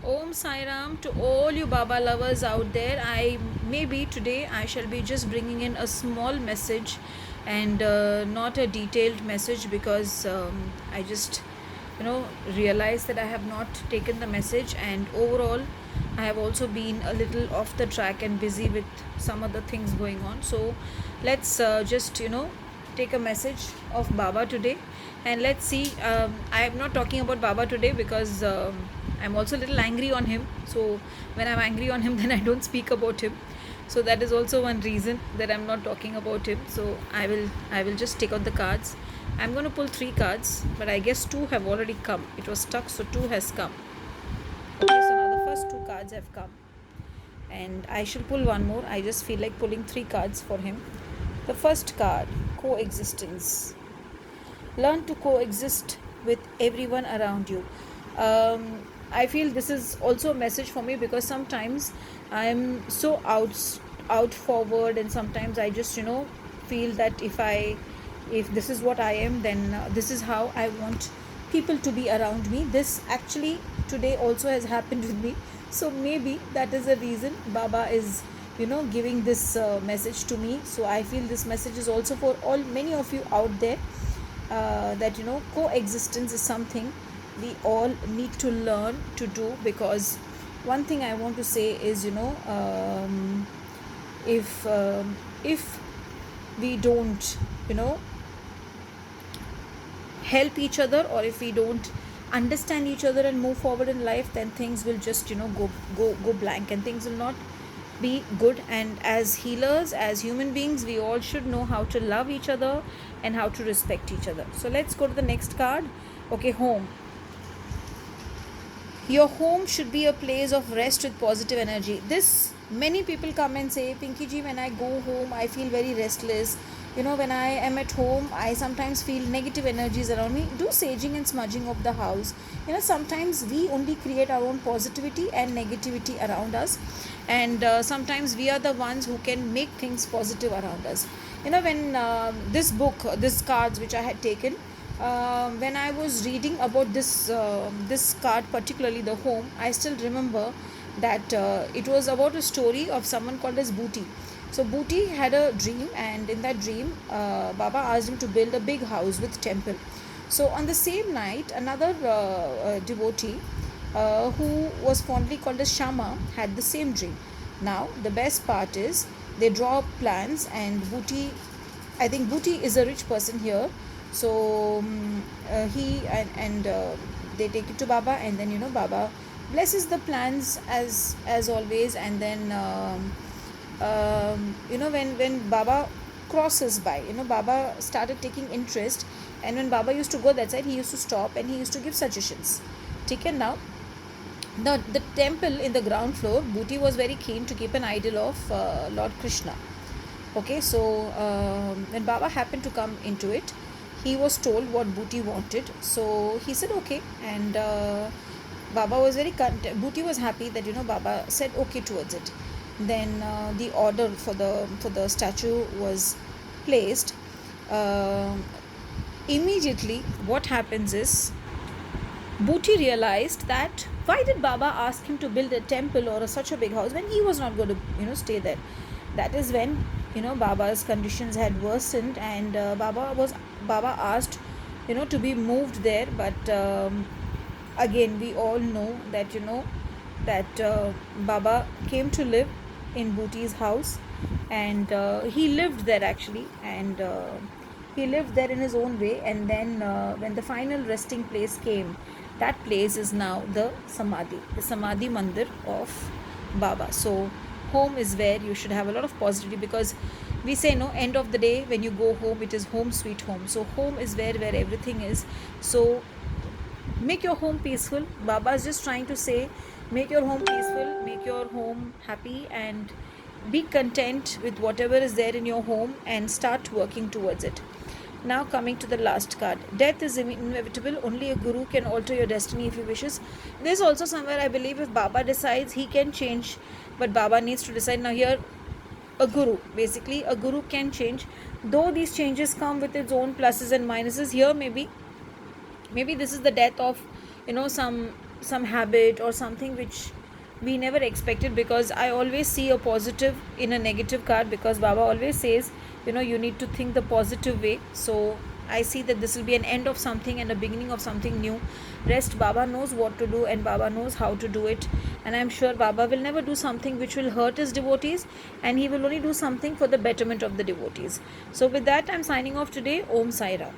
Om Sai Ram to all you Baba lovers out there. Maybe today I shall be just bringing in a small message and not a detailed message because I just realized that I have not taken the message, and overall I have also been a little off the track and busy with some other things going on. So let's just take a message of Baba today, and let's see. I am not talking about Baba today because I'm also a little angry on him. So when I'm angry on him, then I don't speak about him. So that is also one reason that I'm not talking about him. So I will just take out the cards. I'm going to pull 3 cards, but I guess 2 have already come. It was stuck, so 2 has come. Okay, so now the first 2 cards have come, and I shall pull one more. I just feel like pulling 3 cards for him. The first card, coexistence. Learn to coexist with everyone around you. I feel this is also a message for me because sometimes I'm so out forward, and sometimes I just feel that if this is what I am, then this is how I want people to be around me. This actually today also has happened with me, so maybe that is the reason Baba is giving this message to me. So I feel this message is also for all many of you out there, that coexistence is something we all need to learn to do. Because one thing I want to say is if we don't help each other, or if we don't understand each other and move forward in life, then things will just go blank, and things will not be good. And as healers, as human beings, we all should know how to love each other and how to respect each other. So let's go to the next card. Okay, home. Your home should be a place of rest with positive energy. This, many people come and say, Pinky ji, when I go home I feel very restless. When I am at home, I sometimes feel negative energies around me. Do saging and smudging of the house. Sometimes we only create our own positivity and negativity around us, and sometimes we are the ones who can make things positive around us. When this cards which I had taken, when I was reading about this card, particularly the home, I still remember that it was about a story of someone called as Booty. So Booty had a dream, and in that dream, Baba asked him to build a big house with temple. So on the same night, another devotee, who was fondly called as Shama, had the same dream. Now the best part is they draw up plans, and I think Booty is a rich person here. So he and they take it to Baba, and then Baba blesses the plans as always. And then when Baba crosses by, Baba started taking interest, and when Baba used to go that side, he used to stop and he used to give suggestions. Taken now. The temple in the ground floor, Booty was very keen to keep an idol of Lord Krishna. Okay, so when Baba happened to come into it, he was told what Booty wanted. So he said okay, and Baba was very content. Booty was happy that Baba said okay towards it. Then the order for the statue was placed. Immediately what happens is, Booty realized that why did Baba ask him to build a temple or such a big house when he was not going to stay there. That is when Baba's conditions had worsened, and Baba asked to be moved there. But again, we all know that Baba came to live in Booty's house, and he lived there actually, and he lived there in his own way. And then when the final resting place came, that place is now the Samadhi Mandir of Baba. So home is where you should have a lot of positivity, because we say no, end of the day when you go home, it is home sweet home. So home is where everything is. So make your home peaceful. Baba is just trying to say, make your home peaceful, make your home happy, and be content with whatever is there in your home, and start working towards it. Now coming to the last card. Death is inevitable. Only a guru can alter your destiny if he wishes. There's also somewhere, I believe, if Baba decides, he can change, but Baba needs to decide. Now here, a guru can change, though these changes come with its own pluses and minuses. Here maybe this is the death of some some habit or something which we never expected, because I always see a positive in a negative card, because Baba always says, you need to think the positive way. So I see that this will be an end of something and a beginning of something new. Rest, Baba knows what to do and Baba knows how to do it. And I'm sure Baba will never do something which will hurt his devotees, and he will only do something for the betterment of the devotees. So with that, I'm signing off today. Om Sai Ram.